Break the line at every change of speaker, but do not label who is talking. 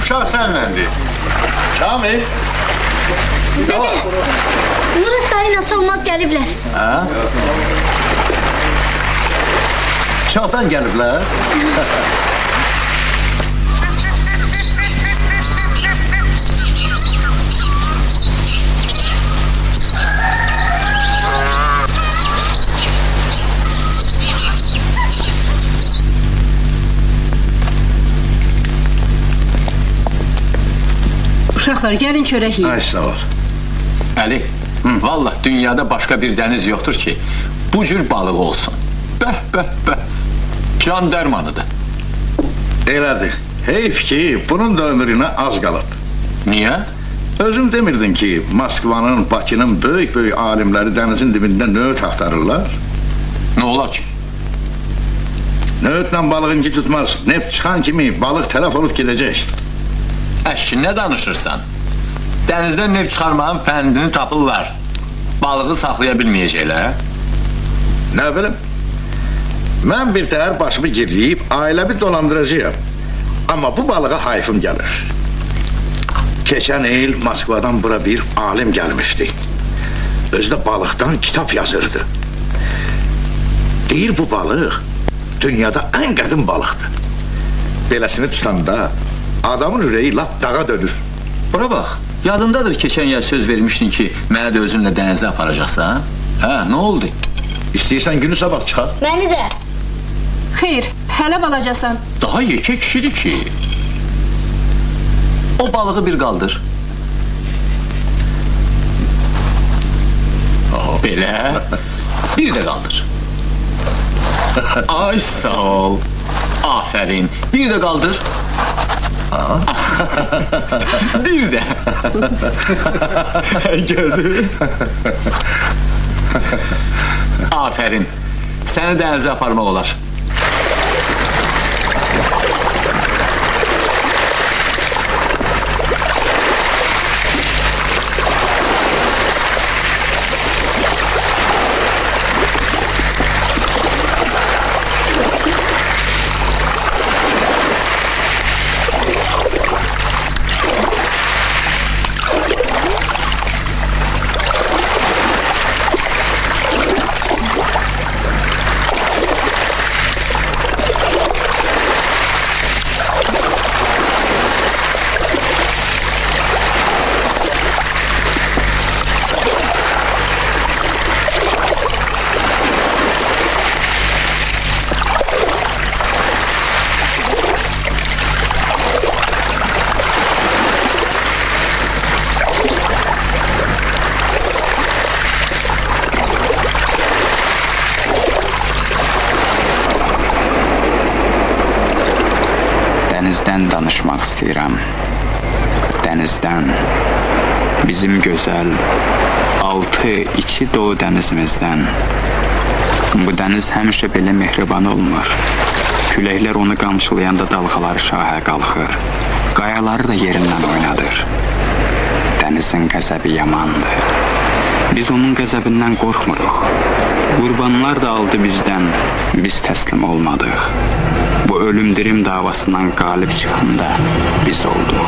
uşaq sənləndir.
Kamil. Ne var?
Murat dayıyla Solmaz gelibler.
Ha? Çoxdan gəliblər.
Uşaqlar, gəlin çörək yiyin.
Ay sağ ol.
Əli, vallah dünyada başqa bir dəniz yoxdur ki, bu cür balıq olsun. Bəh, bəh, bəh. Can dərmanıdır.
Elədir. Heyf ki, bunun da ömrünə az qalıb.
Niyə?
Özün demirdin ki, Moskvanın, Bakının böyük alimləri dənizin dibində nöğüt axtarırlar?
Nə olar ki?
Nöğütlə balığınki tutmaz. Neft çıxan kimi balıq tələf olub gedəcək.
Əşki, nə danışırsan? Dənizdən neft çıxarmağın fəndini tapırlar. Balığı saxlaya bilməyəcəklər.
Nə bilim? Mən bir təhər başımı girləyib, ailəmi dolandıracağım. Amma bu balığa hayfım gəlir. Keçən il Moskvadan bura bir alim gəlmişdi. Özü də balıqdan kitab yazırdı. Deyir bu balıq dünyada ən qədim balıqdır. Beləsini tutanda adamın ürəyi lap dağa dönür.
Bura bax, yadındadır keçən yıl söz vermişdin ki, mənə də özünlə dənizə aparacaqsan? Hə, nə oldu?
İstəyirsən günü sabah çıxar.
Beni de.
Xeyr, hələ balacasan.
Daha yekə kişidir ki. O balığı bir qaldır. Belə. Bir də qaldır. Ay sağ ol. Aferin. Bir də qaldır. Bir də. Gördünüz? Aferin. Səni dənizə aparmaq olar.
Dənizdən danışmaq istəyirəm. Dənizdən, bizim gözəl, altı, içi dolu dənizimizdən. Bu dəniz həmişə belə mehriban olmur. Küləklər onu qamçılayanda dalğaları şahə qalxır. Qayaları da yerindən oynadır. Dənizin qəzəbi yamandır. Biz onun qəzəbindən qorxmuruq. Qurbanlar da aldı bizdən, biz təslim olmadıq. Bu ölüm-dirim davasından qalib çıxanda biz olduq.